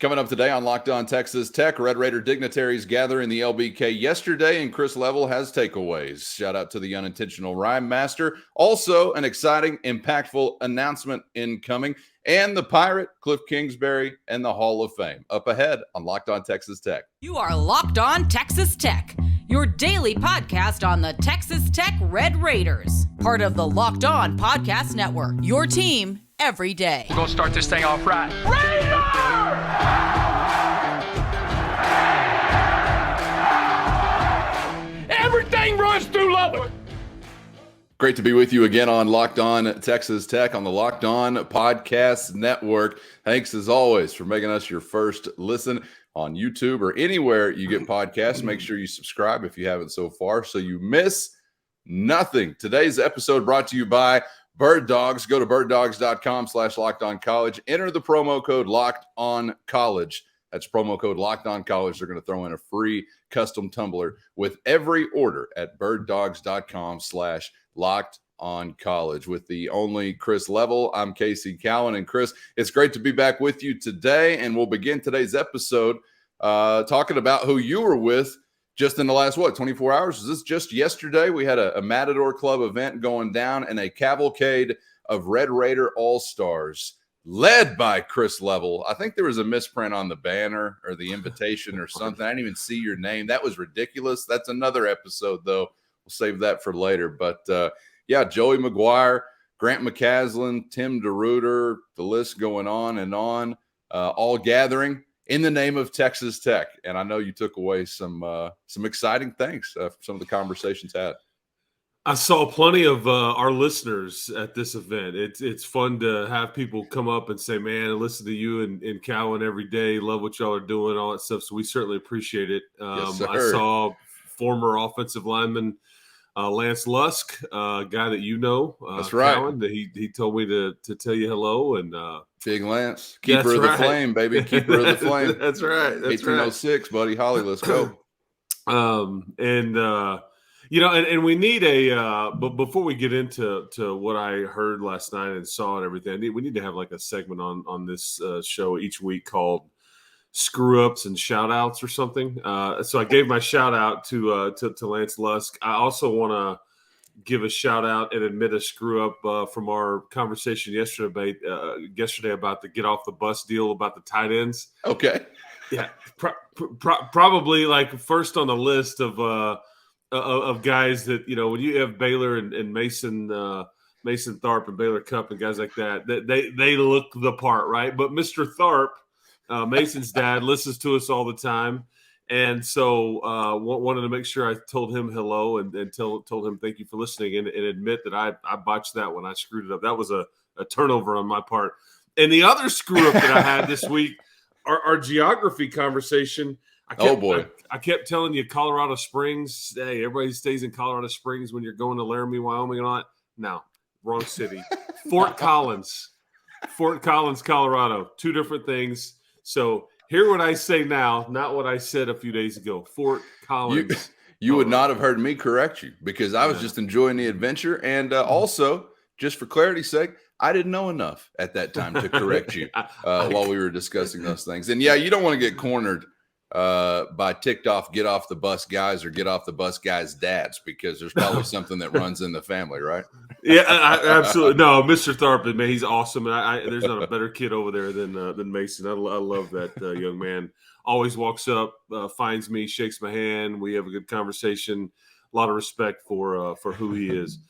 Coming up today on Locked On Texas Tech, Red Raider dignitaries gather in the LBK yesterday, and Chris Level has takeaways. Shout out to the unintentional rhyme master. Also, an exciting, impactful announcement incoming, and the Pirate, Kliff Kingsbury, and the Hall of Fame. Up ahead on Locked On Texas Tech. You are Locked On Texas Tech, your daily podcast on the Texas Tech Red Raiders. Part of the Locked On Podcast Network, your team every day. We're going to start this thing off right. Everything runs through Lubbock. Great to be with you again on Locked On Texas Tech on the Locked On Podcast Network. Thanks as always for making us your first listen on YouTube or anywhere you get podcasts. Make sure you subscribe if you haven't so far so you miss nothing. Today's episode brought to you by Birddogs. Go to birddogs.com/lockedoncollege. Enter the promo code LOCKEDONCollege. That's promo code LOCKEDONCollege. They're going to throw in a free custom tumbler with every order at birddogs.com/lockedoncollege. With the only Chris Level, I'm Casey Cowan. And Chris, it's great to be back with you today. And we'll begin today's episode talking about who you were with just in the last, 24 hours? Was this just yesterday? We had a Matador Club event going down and a cavalcade of Red Raider All-Stars led by Chris Level. I think there was a misprint on the banner or the invitation or something. I didn't even see your name. That was ridiculous. That's another episode, though. We'll save that for later. But, yeah, Joey McGuire, Grant McCaslin, Tim DeRuiter, the list going on and on, all gathering in the name of Texas Tech. And I know you took away some exciting things from some of the conversations had. I saw plenty of our listeners at this event. It's fun to have people come up and say, man, I listen to you and Cowan every day. Love what y'all are doing, all that stuff. So we certainly appreciate it. Yes, I saw former offensive lineman Lance Lusk, a guy that you know. That's right. Cowan, he told me to tell you hello. And Big Lance, keeper of the flame, baby. Keeper of the flame. That's right. That's 1806, buddy. Holly, let's go. And we need but before we get into what I heard last night and saw and everything, we need to have like a segment on this show each week called Screw Ups and Shout Outs or something. So I gave my shout out to Lance Lusk. I also want to give a shout out and admit a screw up from our conversation yesterday about the get off the bus deal about the tight ends. Okay. Yeah. Probably like first on the list of guys that, when you have Baylor and Mason Tharp and Baylor Cup and guys like that, they look the part, right? But Mr. Tharp, Mason's dad, listens to us all the time. And so wanted to make sure I told him hello and told him thank you for listening and admit that I botched that one. I screwed it up. That was a turnover on my part. And the other screw up that I had this week, our geography conversation. I kept telling you Colorado Springs. Hey, everybody stays in Colorado Springs when you're going to Laramie, Wyoming, and all that. No, wrong city. Fort Collins, Colorado. Two different things. So hear what I say now, not what I said a few days ago. Fort Collins. You would not have heard me correct you because I was just enjoying the adventure. And also, just for clarity's sake, I didn't know enough at that time to correct you while we were discussing those things. And, yeah, you don't want to get cornered by ticked off get off the bus guys or get off the bus guys dads because there's probably something that runs in the family, right? Yeah, absolutely. No, Mr. Tharp, man, he's awesome. And there's not a better kid over there than Mason. I love that young man. Always walks up, finds me, shakes my hand. We have a good conversation. A lot of respect for who he is.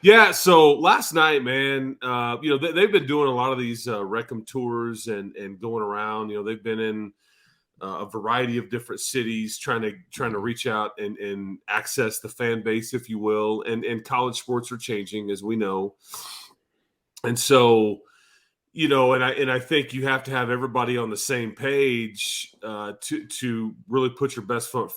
Yeah, so last night, man, they've been doing a lot of these Recum tours and going around. They've been in a variety of different cities trying to reach out and access the fan base, if you will. And college sports are changing, as we know. And so, and I think you have to have everybody on the same page to really put your best foot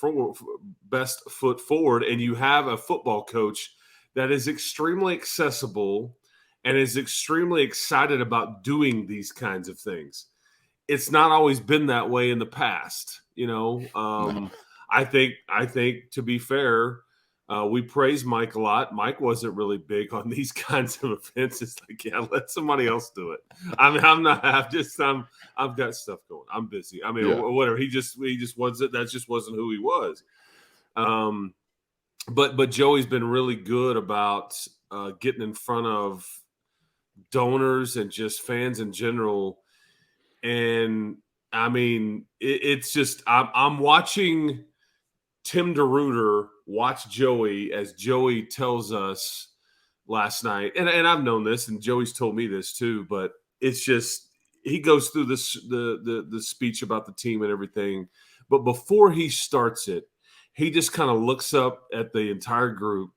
forward. And you have a football coach that is extremely accessible and is extremely excited about doing these kinds of things. It's not always been that way in the past, No. I think to be fair, We praise Mike a lot. Mike wasn't really big on these kinds of events. It's like, yeah, let somebody else do it. I mean, I've got stuff going. I'm busy. I mean, whatever. He just wasn't. That just wasn't who he was. But Joey's been really good about getting in front of donors and just fans in general. And I mean, it's just I'm watching Tim DeRuyter watch Joey as Joey tells us last night, and I've known this, and Joey's told me this too, but it's just he goes through this the speech about the team and everything, but before he starts it, he just kind of looks up at the entire group,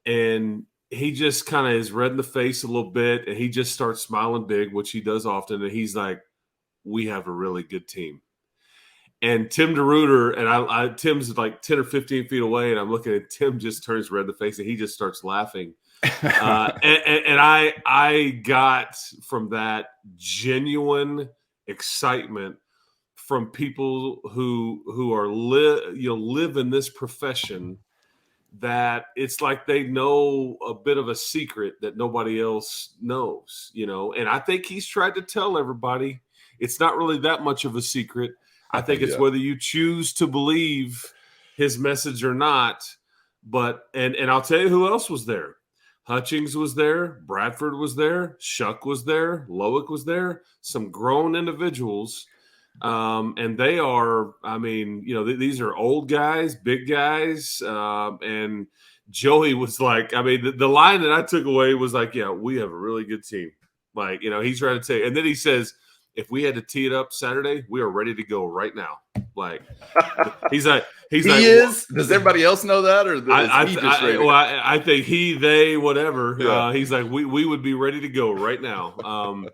and he just kind of is red in the face a little bit, and he just starts smiling big, which he does often, and he's like, "We have a really good team." And Tim DeRuyter, and Tim's like 10 or 15 feet away, and I'm looking at Tim, just turns red in the face, and he just starts laughing. And I got from that genuine excitement from people who are live in this profession, that it's like they know a bit of a secret that nobody else knows, And I think he's tried to tell everybody it's not really that much of a secret. I think it's whether you choose to believe his message or not. But and I'll tell you who else was there. Hutchings was there. Bradford was there. Shuck was there. Lubbock was there. Some grown individuals. And they are, I mean, these are old guys, big guys. And Joey was like, I mean, the line that I took away was like, yeah, we have a really good team. Like, he's trying to say, and then he says, if we had to tee it up Saturday, we are ready to go right now. Like he's like, is. Does everybody else know that, or I think they, whatever. Yeah. He's like, we would be ready to go right now.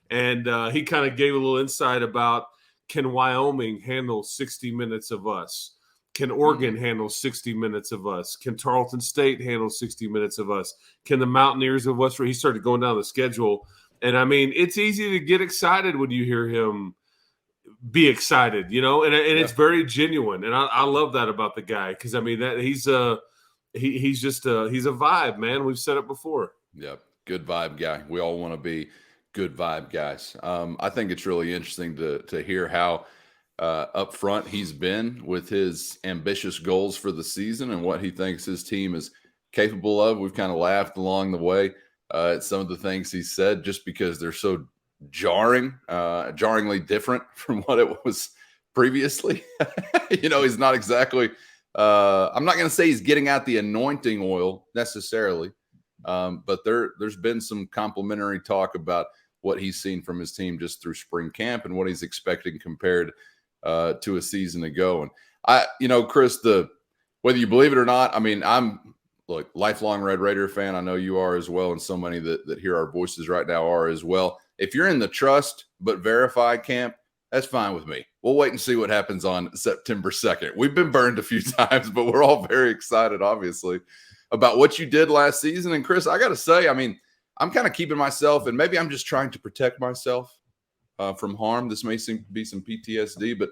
And he kind of gave a little insight about, can Wyoming handle 60 minutes of us? Can Oregon handle 60 minutes of us? Can Tarleton State handle 60 minutes of us? Can the Mountaineers of West? He started going down the schedule. And I mean, it's easy to get excited when you hear him be excited, and it's very genuine. And I love that about the guy, because I mean that he's a vibe, man. We've said it before. Yep, good vibe guy. We all want to be good vibe guys. I think it's really interesting to hear how upfront he's been with his ambitious goals for the season and what he thinks his team is capable of. We've kind of laughed along the way at some of the things he said, just because they're so jarringly different from what it was previously. He's not exactly I'm not going to say he's getting out the anointing oil necessarily, but there's been some complimentary talk about what he's seen from his team just through spring camp and what he's expecting compared to a season ago. And Chris, whether you believe it or not, I mean, look, lifelong Red Raider fan. I know you are as well, and so many that hear our voices right now are as well. If you're in the trust but verify camp, that's fine with me. We'll wait and see what happens on September 2nd. We've been burned a few times, but we're all very excited, obviously, about what you did last season. And Chris, I got to say, I mean, I'm kind of keeping myself, and maybe I'm just trying to protect myself from harm. This may be some PTSD, but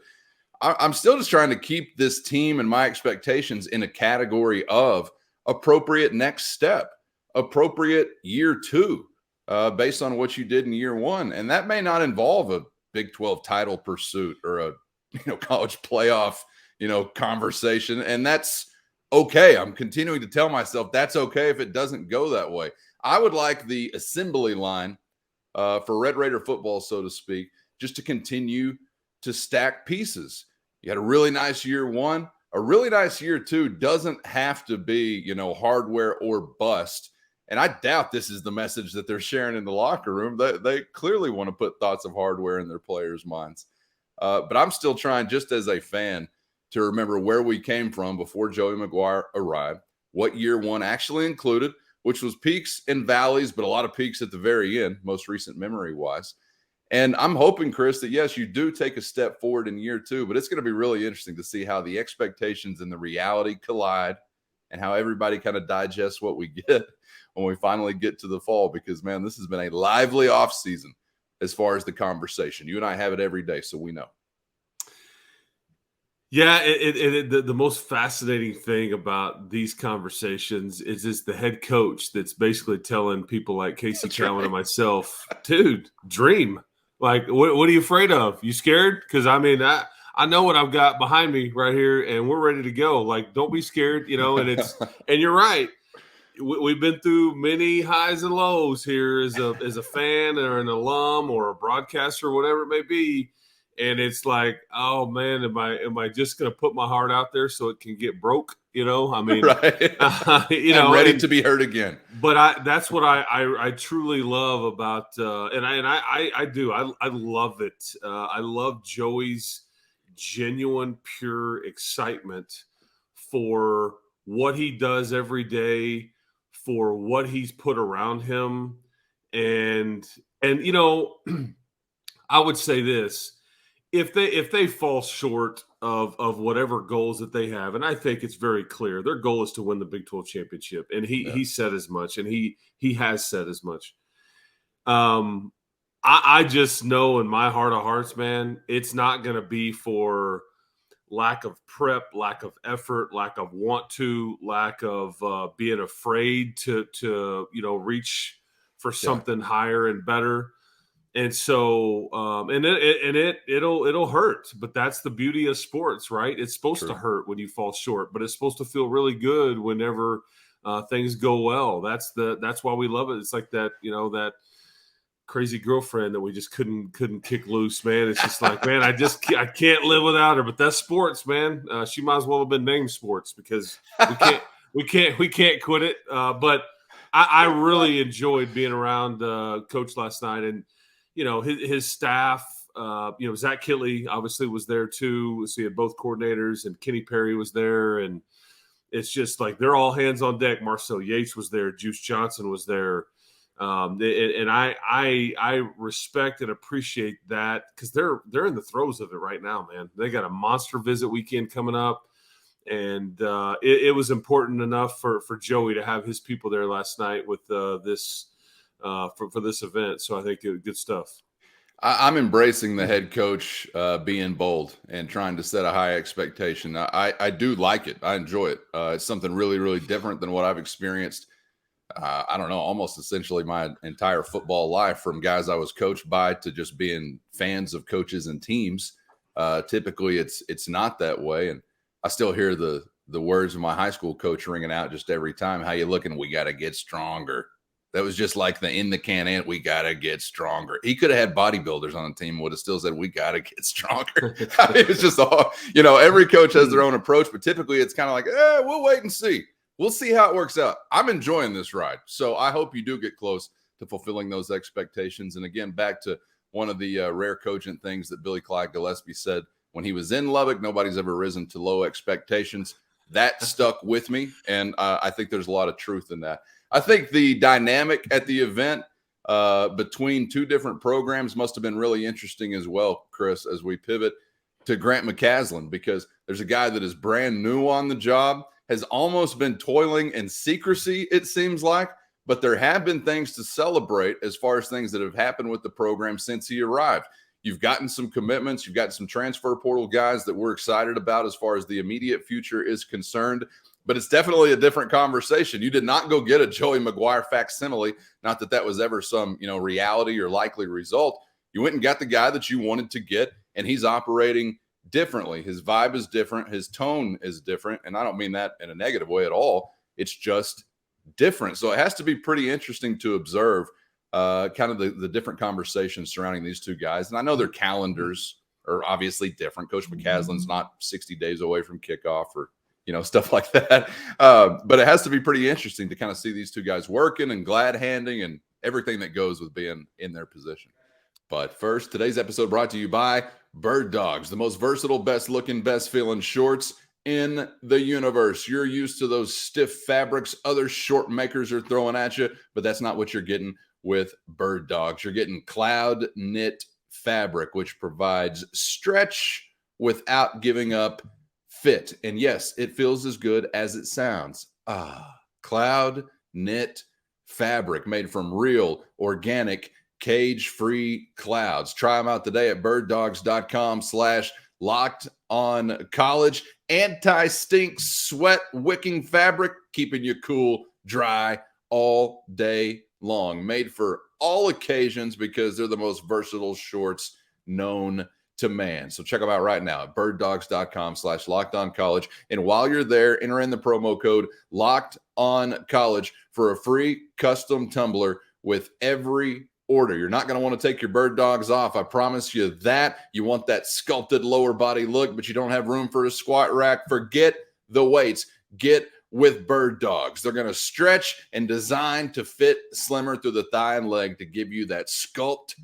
I'm still just trying to keep this team and my expectations in a category of appropriate next step, appropriate year two, based on what you did in year one. And that may not involve a Big 12 title pursuit or a college playoff conversation, and that's okay. I'm continuing to tell myself that's okay if it doesn't go that way. I would like the assembly line for Red Raider football, so to speak, just to continue to stack pieces. You had a really nice year one. A really nice year two doesn't have to be, hardware or bust. And I doubt this is the message that they're sharing in the locker room. They clearly want to put thoughts of hardware in their players' minds. But I'm still trying, just as a fan, to remember where we came from before Joey McGuire arrived, what year one actually included, which was peaks and valleys, but a lot of peaks at the very end, most recent memory-wise. And I'm hoping, Chris, that, yes, you do take a step forward in year two, but it's going to be really interesting to see how the expectations and the reality collide and how everybody kind of digests what we get when we finally get to the fall, because, man, this has been a lively offseason as far as the conversation. You and I have it every day, so we know. Yeah, the most fascinating thing about these conversations is the head coach that's basically telling people like Casey Cowan and myself, dude, dream. Like, what are you afraid of? You scared? Because I know what I've got behind me right here, and we're ready to go. Like, don't be scared, and you're right. We've been through many highs and lows here as a fan or an alum or a broadcaster or whatever it may be. And it's like, oh man, am I just going to put my heart out there so it can get broke? Right. I'm ready to be hurt again. But that's what I truly love about, and I do. I love it. I love Joey's genuine, pure excitement for what he does every day, for what he's put around him, and I would say this. If they fall short of whatever goals that they have, and I think it's very clear their goal is to win the Big 12 championship, and he said as much, and he has said as much. I just know in my heart of hearts, man, it's not going to be for lack of prep, lack of effort, lack of want to, lack of being afraid to reach for something higher and better. And so, it'll hurt, but that's the beauty of sports, right? It's supposed to hurt when you fall short, but it's supposed to feel really good whenever things go well. That's why we love it. It's like that, that crazy girlfriend that we just couldn't kick loose, man. It's just like, man, I can't live without her. But that's sports, man. She might as well have been named sports because we can't quit it. But I really enjoyed being around Coach last night, and his staff, Zach Kitley obviously was there too. So he had both coordinators, and Kenny Perry was there. And it's just like they're all hands on deck. Marcel Yates was there. Juice Johnson was there. And I respect and appreciate that because they're in the throes of it right now, man. They got a monster visit weekend coming up. And it was important enough for Joey to have his people there last night with this for this event. So I think good stuff. I'm embracing the head coach being bold and trying to set a high expectation. I do like it. I enjoy it. It's something really, really different than what I've experienced. I don't know, almost essentially my entire football life, from guys I was coached by to just being fans of coaches and teams. Typically, it's not that way. And I still hear the words of my high school coach ringing out just every time. How you looking? We got to get stronger. That was just like the in the can ant. We got to get stronger. He could have had bodybuilders on the team, would have still said, we got to get stronger. I mean, it's just all, every coach has their own approach, but typically it's kind of like, we'll wait and see. We'll see how it works out. I'm enjoying this ride. So I hope you do get close to fulfilling those expectations. And again, back to one of the rare cogent things that Billy Clyde Gillespie said when he was in Lubbock, nobody's ever risen to low expectations. That stuck with me. And I think there's a lot of truth in that. I think the dynamic at the event between two different programs must have been really interesting as well, Chris, as we pivot to Grant McCaslin, because there's a guy that is brand new on the job, has almost been toiling in secrecy, it seems like, but there have been things to celebrate as far as things that have happened with the program since he arrived. You've gotten some commitments. You've got some transfer portal guys that we're excited about as far as the immediate future is concerned, but it's definitely a different conversation. You did not go get a Joey McGuire facsimile, not that that was ever some, reality or likely result. You went and got the guy that you wanted to get, and he's operating differently. His vibe is different. His tone is different. And I don't mean that in a negative way at all. It's just different. So it has to be pretty interesting to observe kind of the different conversations surrounding these two guys. And I know their calendars are obviously different. Coach McCaslin's not 60 days away from kickoff or, stuff like that. But it has to be pretty interesting to kind of see these two guys working and glad handing and everything that goes with being in their position. But first, today's episode brought to you by Birddogs, the most versatile, best-looking, best-feeling shorts in the universe. You're used to those stiff fabrics other short makers are throwing at you, but that's not what you're getting with Birddogs. You're getting cloud knit fabric, which provides stretch without giving up fit. And yes, it feels as good as it sounds. Cloud knit fabric made from real, organic, cage-free clouds. Try them out today at birddogs.com/ Locked On College, anti-stink, sweat-wicking fabric, keeping you cool, dry all day long. Made for all occasions because they're the most versatile shorts known to man. So check them out right now at birddogs.com/lockedoncollege. And while you're there, enter in the promo code LOCKEDONCollege for a free custom tumbler with every order. You're not going to want to take your bird dogs off. I promise you that. You want that sculpted lower body look, but you don't have room for a squat rack. Forget the weights. Get with Bird Dogs. They're going to stretch and design to fit slimmer through the thigh and leg to give you that sculpt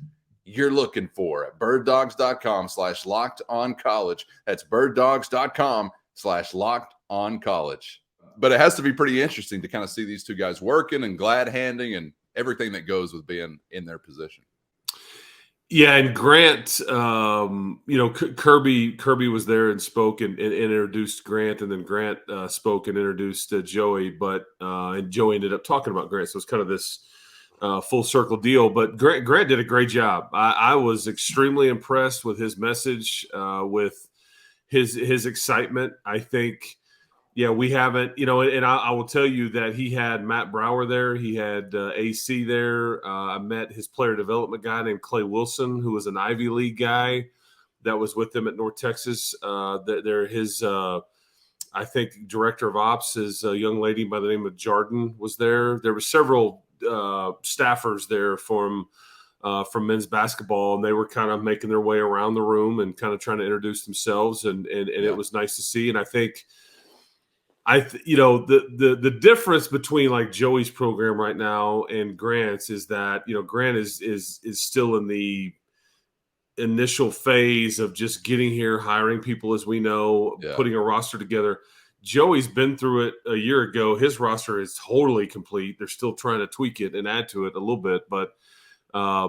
you're looking for at birddogs.com/lockedoncollege. That's birddogs.com/lockedoncollege. But it has to be pretty interesting to kind of see these two guys working and glad handing and everything that goes with being in their position. Yeah, and Grant, Kirby was there and spoke and introduced Grant, and then Grant spoke and introduced Joey, and Joey ended up talking about Grant. So it's kind of this full circle deal. But Grant did a great job. I was extremely impressed with his message, with his excitement. I think. Yeah, we haven't, and I will tell you that he had Matt Brower there. He had AC there. I met his player development guy named Clay Wilson, who was an Ivy League guy that was with them at North Texas. They're his, I think, director of ops is a young lady by the name of Jordan was there. There were several staffers there from men's basketball, and they were kind of making their way around the room and kind of trying to introduce themselves, and it was nice to see. And I think – the difference between like Joey's program right now and Grant's is that, Grant is still in the initial phase of just getting here, hiring people, as we know, putting a roster together. Joey's been through it a year ago. His roster is totally complete. They're still trying to tweak it and add to it a little bit, but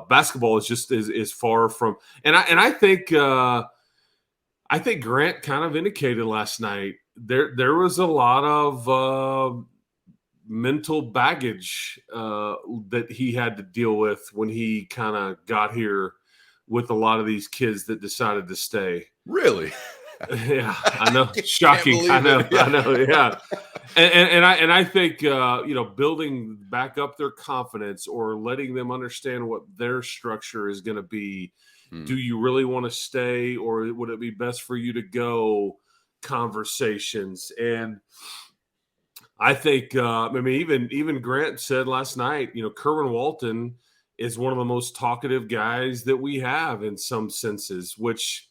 basketball is just is far from. And I think Grant kind of indicated last night. There was a lot of mental baggage that he had to deal with when he kind of got here with a lot of these kids that decided to stay. Really? Yeah, I know. Shocking. I know. Yeah. And I think, building back up their confidence or letting them understand what their structure is going to be. Do you really want to stay, or would it be best for you to go? Conversations. And I think, even Grant said last night, Kerwin Walton is one of the most talkative guys that we have in some senses, which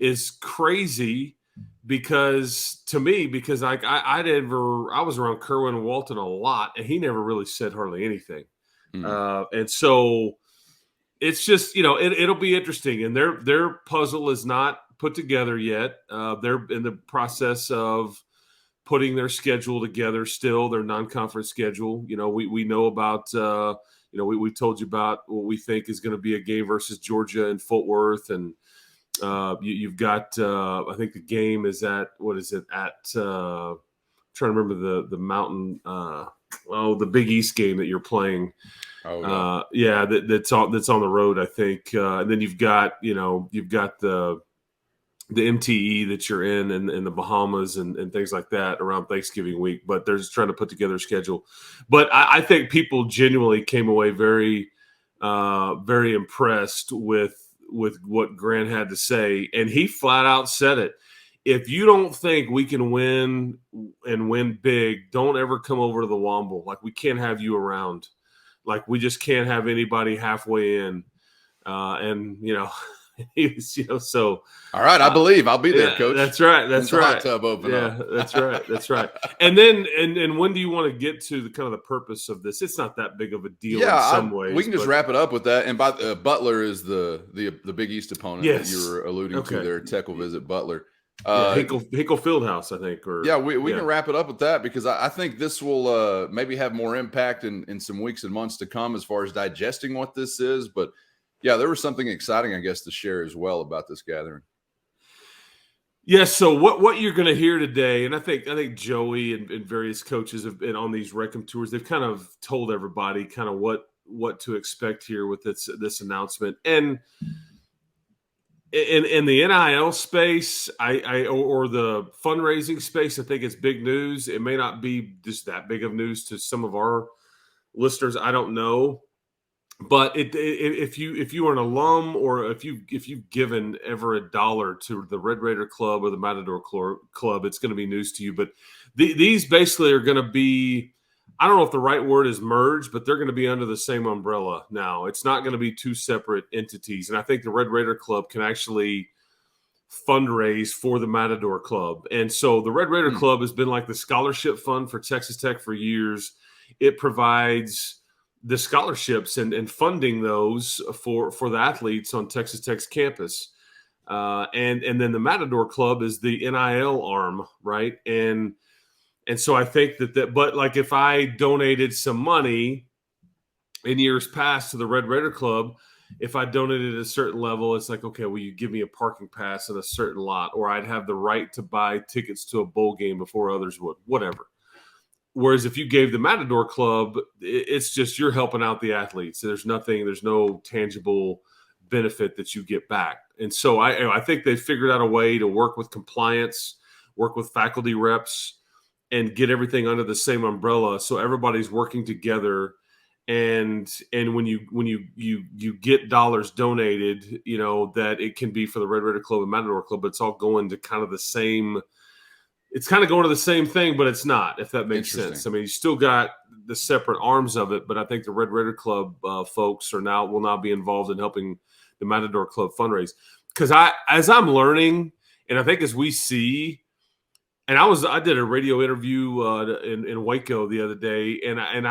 is crazy because I was around Kerwin Walton a lot, and he never really said hardly anything. And so it's just, it'll be interesting. And their puzzle is not put together yet. They're in the process of putting their schedule together still, their non-conference schedule. We know about, we told you about what we think is going to be a game versus Georgia in Fort Worth. And you've got, I think the game is at, what is it, at, I'm trying to remember the mountain, the Big East game that you're playing. Oh, yeah. That's on the road, I think. And then you've got the MTE that you're in the Bahamas and things like that around Thanksgiving week, but they're just trying to put together a schedule. But I think people genuinely came away very, very impressed with what Grant had to say. And he flat out said it. If you don't think we can win and win big, don't ever come over to the Womble. Like, we can't have you around. Like, we just can't have anybody halfway in. So all right, I believe I'll be there, Coach. That's right. That's right. Hot tub open up. That's right. That's right. And then, and when do you want to get to the kind of the purpose of this? It's not that big of a deal in some ways. We can just wrap it up with that. And Butler is the Big East opponent that you were alluding to there. Tech will visit Butler. Hinkle Fieldhouse, I think. We can wrap it up with that because I think this will maybe have more impact in some weeks and months to come as far as digesting what this is. But yeah, there was something exciting, I guess, to share as well about this gathering. Yes. So what you're going to hear today, and I think Joey and various coaches have been on these Recom tours. They've kind of told everybody kind of what to expect here with this announcement. And in the NIL space, or the fundraising space, I think it's big news. It may not be just that big of news to some of our listeners. I don't know, but if you are an alum, or if you've given ever $1 to the Red Raider Club or the Matador Club, it's going to be news to you. But these basically are going to be, I don't know if the right word is merged, but they're going to be under the same umbrella now. It's not going to be two separate entities. And I think the Red Raider Club can actually fundraise for the Matador Club. And so the Red Raider Club has been like the scholarship fund for Texas Tech for years. It provides the scholarships and funding those for the athletes on Texas Tech's campus. And then the Matador Club is the NIL arm, right? And so I think but like if I donated some money in years past to the Red Raider Club, if I donated at a certain level, it's like, okay, well, you give me a parking pass in a certain lot, or I'd have the right to buy tickets to a bowl game before others would, whatever. Whereas if you gave the Matador Club, it's just you're helping out the athletes. There's no tangible benefit that you get back. And so I think they figured out a way to work with compliance, work with faculty reps, and get everything under the same umbrella, so everybody's working together. And when you get dollars donated, that it can be for the Red Raider Club and Matador Club, but it's all going to kind of the same. It's kind of going to the same thing, but it's not. If that makes sense. I mean, you still got the separate arms of it, but I think the Red Raider Club folks will now be involved in helping the Matador Club fundraise. Because as I'm learning, and I think as we see. And I did a radio interview in Waco the other day, and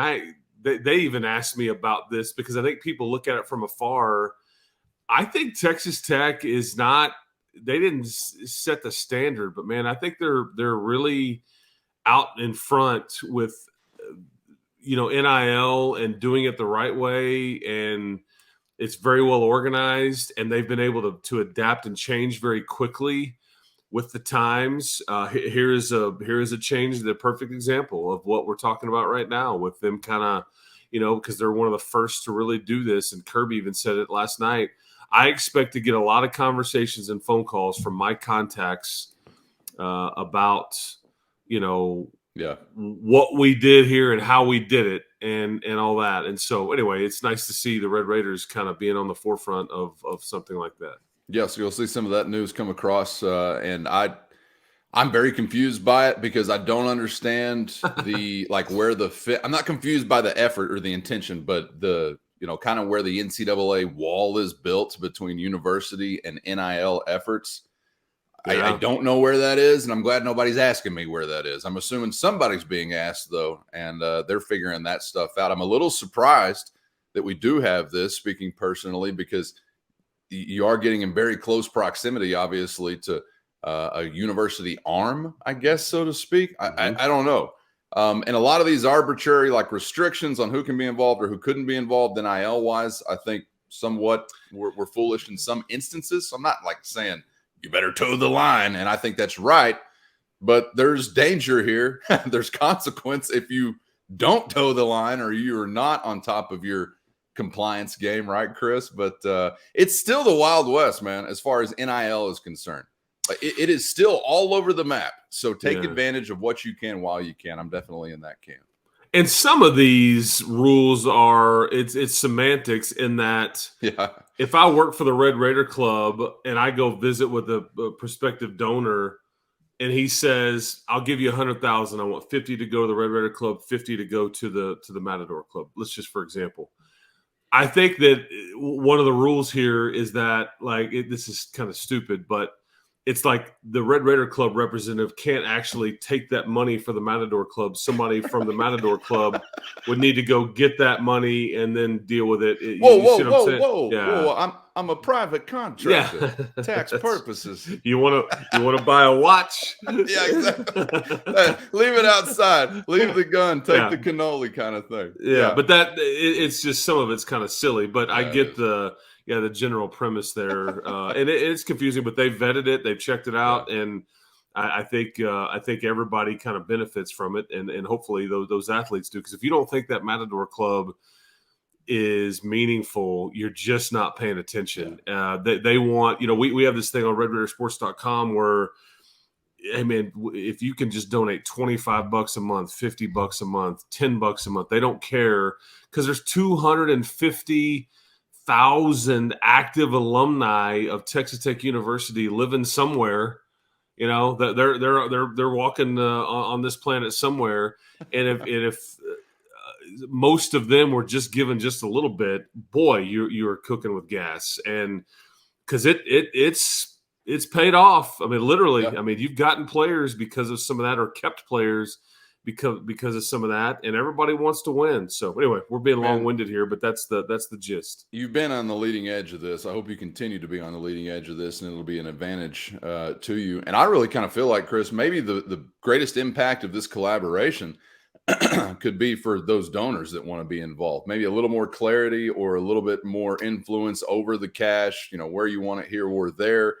they even asked me about this, because I think people look at it from afar. I think Texas Tech is not. They didn't set the standard, but man, I think they're really out in front with NIL and doing it the right way, and it's very well organized, and they've been able to adapt and change very quickly with the times. Here is a change, the perfect example of what we're talking about right now, with them kind of, because they're one of the first to really do this. And Kirby even said it last night. I expect to get a lot of conversations and phone calls from my contacts about, what we did here and how we did it and all that. And so anyway, it's nice to see the Red Raiders kind of being on the forefront of something like that. Yes, you'll see some of that news come across, and I'm very confused by it, because I don't understand where the fit. I'm not confused by the effort or the intention, but the kind of where the NCAA wall is built between university and NIL efforts. I don't know where that is, and I'm glad nobody's asking me where that is. I'm assuming somebody's being asked, though, and they're figuring that stuff out. I'm a little surprised that we do have this, speaking personally, because you are getting in very close proximity, obviously, to a university arm, I guess, so to speak. I don't know. And a lot of these arbitrary restrictions on who can be involved or who couldn't be involved NIL-wise, I think somewhat were foolish in some instances. So I'm not saying you better toe the line, and I think that's right. But there's danger here. There's consequence if you don't toe the line or you are not on top of your compliance game, right, Chris? But it's still the Wild West, man, as far as NIL is concerned. It is still all over the map. So take advantage of what you can while you can. I'm definitely in that camp. And some of these rules are it's semantics, in that if I work for the Red Raider Club and I go visit with a prospective donor, and he says, I'll give you $100,000. I want 50 to go to the Red Raider Club, 50 to go to the Matador Club. Let's just, for example. I think that one of the rules here is that, this is kind of stupid, but it's like the Red Raider Club representative can't actually take that money for the Matador Club. Somebody from the Matador Club would need to go get that money and then deal with it. Whoa! I'm a private contractor. Yeah. Tax purposes. You want to buy a watch? Yeah, exactly. Leave it outside. Leave the gun. Take the cannoli kind of thing. Yeah. But it's just, some of it's kind of silly. But I get the general premise there, and it's confusing. But they vetted it, they've checked it out, and I think everybody kind of benefits from it, and hopefully those athletes do. Because if you don't think that Matador Club is meaningful, you're just not paying attention. They want, we have this thing on RedRaidersports.com where, I mean, if you can just donate $25 a month, $50 a month, $10 a month, they don't care, because there's 250,000 active alumni of Texas Tech University living somewhere. They're walking on this planet somewhere, and if most of them were just given just a little bit, boy, you're cooking with gas, and because it's paid off. I mean, literally. Yeah. I mean, you've gotten players because of some of that, or kept players because of some of that, and everybody wants to win. So anyway, we're being long-winded here, but that's the gist. You've been on the leading edge of this. I hope you continue to be on the leading edge of this, and it'll be an advantage to you. And I really kind of feel like, Chris, maybe the greatest impact of this collaboration could be for those donors that want to be involved. Maybe a little more clarity or a little bit more influence over the cash, where you want it here or there.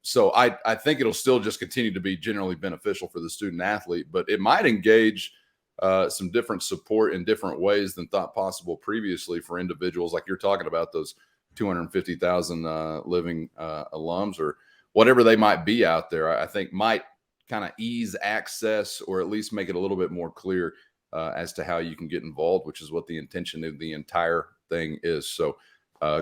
So I think it'll still just continue to be generally beneficial for the student athlete, but it might engage some different support in different ways than thought possible previously for individuals like you're talking about, those 250,000 living alums or whatever they might be out there. I think might kind of ease access, or at least make it a little bit more clear as to how you can get involved, which is what the intention of the entire thing is. So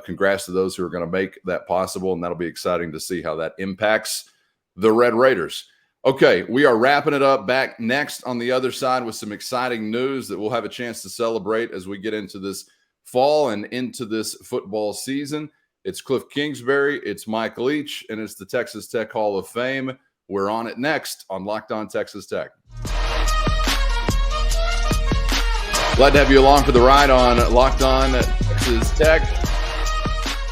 congrats to those who are going to make that possible, and that'll be exciting to see how that impacts the Red Raiders. Okay, we are wrapping it up. Back next on the other side with some exciting news that we'll have a chance to celebrate as we get into this fall and into this football season. It's Kliff Kingsbury, it's Mike Leach, and it's the Texas Tech Hall of Fame. We're on it next on Locked On Texas Tech. Glad to have you along for the ride on Locked On Texas Tech.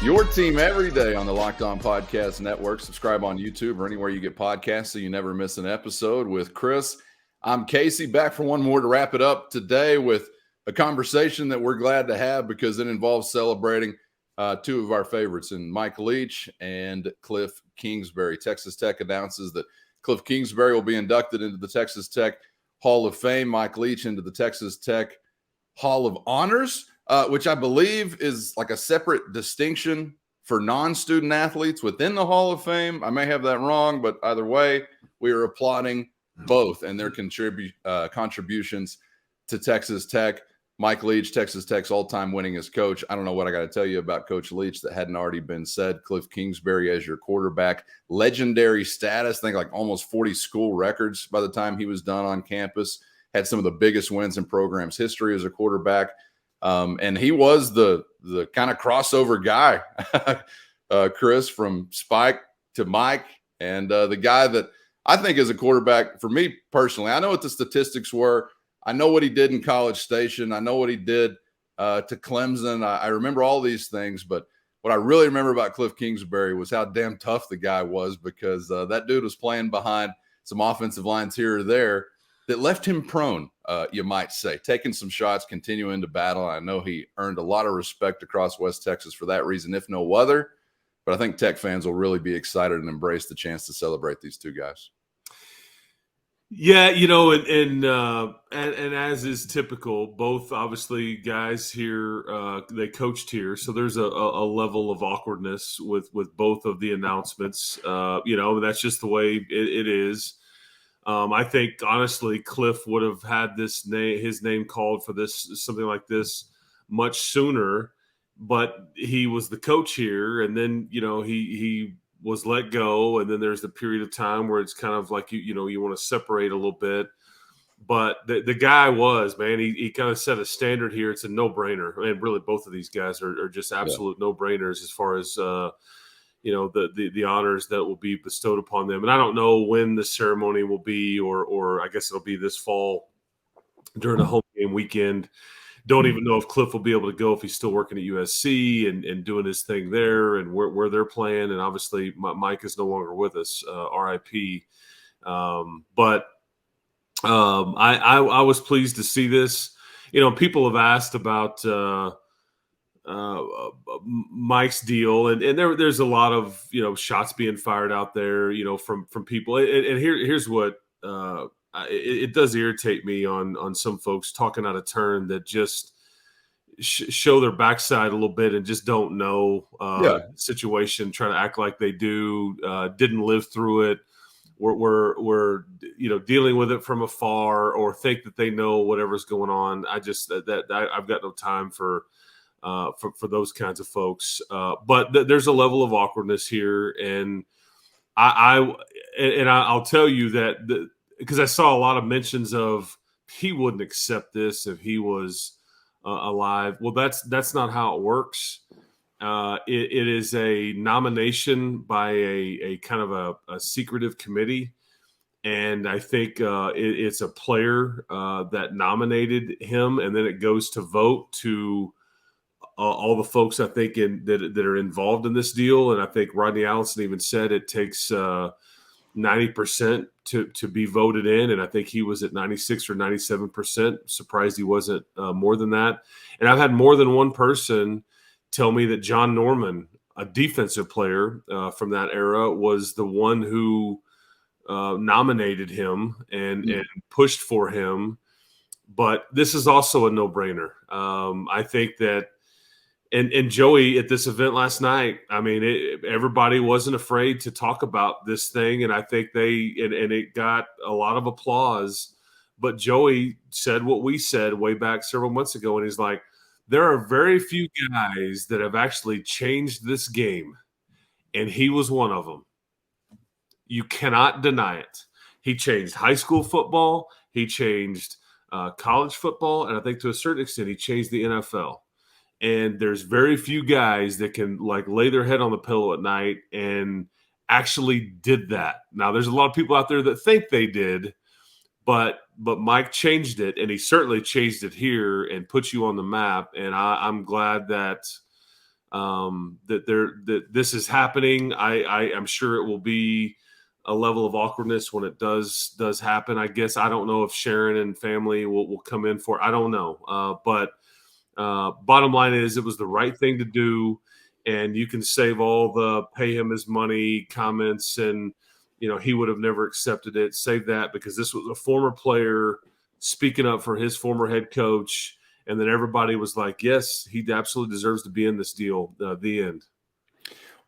Your team every day on the Locked On Podcast Network. Subscribe on YouTube or anywhere you get podcasts so you never miss an episode with Chris. I'm Casey, back for one more to wrap it up today with a conversation that we're glad to have because it involves celebrating two of our favorites, in Mike Leach and Kliff Kingsbury. Texas Tech announces that Kliff Kingsbury will be inducted into the Texas Tech Hall of Fame, Mike Leach into the Texas Tech Hall of Honors, which I believe is like a separate distinction for non-student athletes within the Hall of Fame. I may have that wrong, but either way, we are applauding both and their contributions to Texas Tech. Mike Leach, Texas Tech's all-time winningest coach. I don't know what I got to tell you about Coach Leach that hadn't already been said. Kliff Kingsbury as your quarterback. Legendary status, I think like almost 40 school records by the time he was done on campus. Had some of the biggest wins in program's history as a quarterback. And he was the kind of crossover guy, Chris, from Spike to Mike, and the guy that I think is a quarterback for me personally. I know what the statistics were. I know what he did in College Station. I know what he did to Clemson. I remember all these things, but what I really remember about Kliff Kingsbury was how damn tough the guy was, because that dude was playing behind some offensive lines here or there that left him prone, you might say, taking some shots, continuing to battle. I know he earned a lot of respect across West Texas for that reason, if no other. But I think Tech fans will really be excited and embrace the chance to celebrate these two guys. Yeah, and as is typical, both obviously guys here, they coached here, so there's a level of awkwardness with both of the announcements. That's just the way it is. I think honestly, Kliff would have had his name called for something like this much sooner, but he was the coach here, and then he was let go, and then there's the period of time where it's kind of like you want to separate a little bit. But the guy was, man, he kind of set a standard here. It's a no-brainer. I mean, really, both of these guys are just absolute no-brainers as far as the honors that will be bestowed upon them. And I don't know when the ceremony will be, or I guess it'll be this fall during the home game weekend. Don't even know if Kliff will be able to go if he's still working at USC and doing his thing there, and where they're playing. And obviously Mike is no longer with us, RIP. But I was pleased to see this. People have asked about Mike's deal, and there's a lot of shots being fired out there, from people. And here's what it does irritate me on some folks talking out of turn that just show their backside a little bit and just don't know situation, try to act like they do, didn't live through it. We're dealing with it from afar, or think that they know whatever's going on. I've got no time for those kinds of folks. But there's a level of awkwardness here, and I'll tell you that because I saw a lot of mentions of he wouldn't accept this if he was alive. Well, that's not how it works. It is a nomination by a kind of a secretive committee, and I think it's a player that nominated him, and then it goes to vote to all the folks I think that are involved in this deal. And I think Rodney Allison even said it takes 90% to be voted in, and I think he was at 96 or 97%. Surprised he wasn't more than that. And I've had more than one person tell me that John Norman, a defensive player from that era, was the one who nominated him and pushed for him. But this is also a no-brainer. I think that, and Joey at this event last night, I mean, everybody wasn't afraid to talk about this thing, and I think it got a lot of applause. But Joey said what we said way back several months ago, and he's like, there are very few guys that have actually changed this game, and he was one of them. You cannot deny it. He changed high school football. He changed college football, and I think to a certain extent he changed the NFL. And there's very few guys that can lay their head on the pillow at night and actually did that. Now, there's a lot of people out there that think they did, but Mike changed it, and he certainly changed it here and put you on the map. And I'm glad that that this is happening. I'm sure it will be a level of awkwardness when it does happen. I guess I don't know if Sharon and family will come in for it. I don't know, but. Bottom line is it was the right thing to do, and you can save all the pay him his money comments and, he would have never accepted it. Save that, because this was a former player speaking up for his former head coach, and then everybody was like, yes, he absolutely deserves to be in this deal, the end.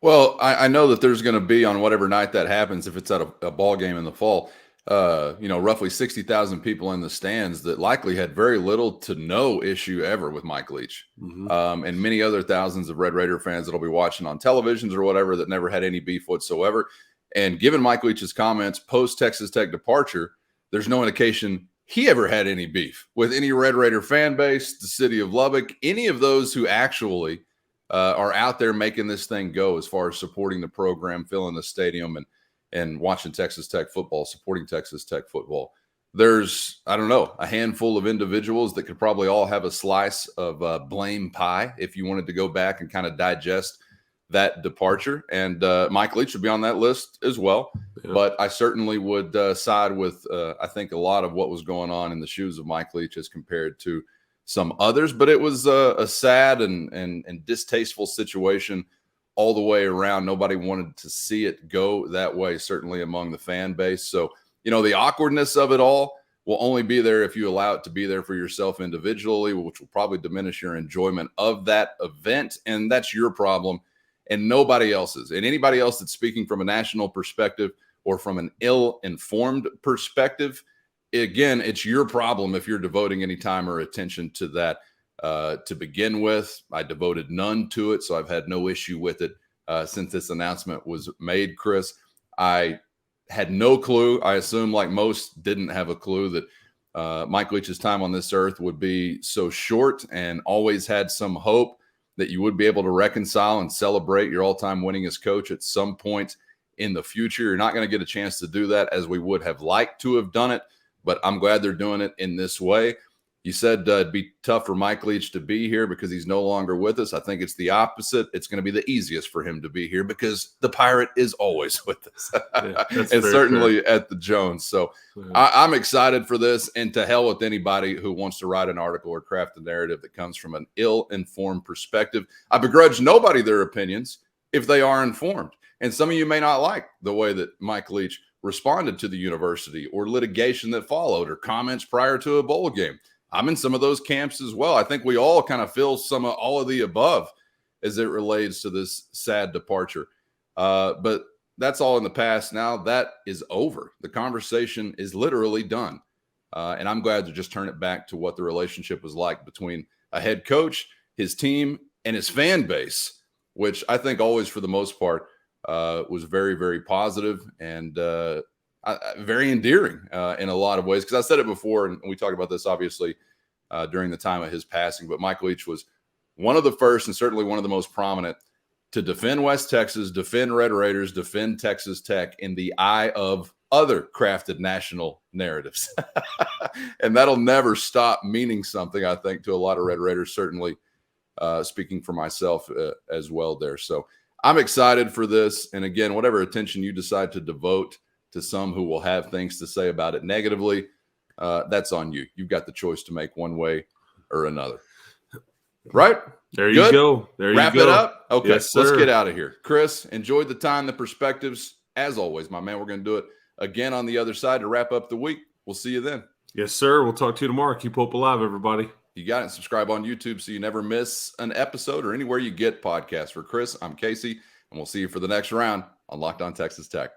Well, I know that there's going to be, on whatever night that happens, if it's at a ball game in the fall, roughly 60,000 people in the stands that likely had very little to no issue ever with Mike Leach. Mm-hmm. And many other thousands of Red Raider fans that'll be watching on televisions or whatever that never had any beef whatsoever. And given Mike Leach's comments post Texas Tech departure, there's no indication he ever had any beef with any Red Raider fan base, the city of Lubbock, any of those who actually are out there making this thing go as far as supporting the program, filling the stadium, and watching Texas Tech football, supporting Texas Tech football. There's, I don't know, a handful of individuals that could probably all have a slice of blame pie if you wanted to go back and kind of digest that departure. And Mike Leach would be on that list as well. Yeah. But I certainly would side with, I think, a lot of what was going on in the shoes of Mike Leach as compared to some others. But it was a sad and distasteful situation all the way around. Nobody wanted to see it go that way, certainly among the fan base. So, the awkwardness of it all will only be there if you allow it to be there for yourself individually, which will probably diminish your enjoyment of that event. And that's your problem and nobody else's. And anybody else that's speaking from a national perspective or from an ill-informed perspective, again, it's your problem if you're devoting any time or attention to that. To begin with, I devoted none to it, so I've had no issue with it since this announcement was made, Chris. I had no clue. I assume, like most, didn't have a clue that Mike Leach's time on this earth would be so short, and always had some hope that you would be able to reconcile and celebrate your all-time winningest coach at some point in the future. You're not going to get a chance to do that as we would have liked to have done it, but I'm glad they're doing it in this way. You said it'd be tough for Mike Leach to be here because he's no longer with us. I think it's the opposite. It's going to be the easiest for him to be here because the Pirate is always with us, and certainly fair at the Jones. So I'm excited for this, and to hell with anybody who wants to write an article or craft a narrative that comes from an ill-informed perspective. I begrudge nobody their opinions if they are informed. And some of you may not like the way that Mike Leach responded to the university or litigation that followed or comments prior to a bowl game. I'm in some of those camps as well. I think we all kind of feel all of the above as it relates to this sad departure. But that's all in the past now. That is over. The conversation is literally done. And I'm glad to just turn it back to what the relationship was like between a head coach, his team, and his fan base, which I think always, for the most part, was very, very positive and very endearing in a lot of ways. Because I said it before, and we talked about this, obviously, during the time of his passing. But Mike Leach was one of the first and certainly one of the most prominent to defend West Texas, defend Red Raiders, defend Texas Tech in the eye of other crafted national narratives. And that'll never stop meaning something, I think, to a lot of Red Raiders, certainly speaking for myself as well there. So I'm excited for this. And again, whatever attention you decide to devote to some who will have things to say about it negatively, that's on you. You've got the choice to make one way or another. Right? There you go. There you go. Wrap it up? Okay, yes, sir. Let's get out of here. Chris, enjoyed the time, the perspectives. As always, my man, we're going to do it again on the other side to wrap up the week. We'll see you then. Yes, sir. We'll talk to you tomorrow. Keep hope alive, everybody. You got it. Subscribe on YouTube so you never miss an episode or anywhere you get podcasts. For Chris, I'm Casey, and we'll see you for the next round on Locked On Texas Tech.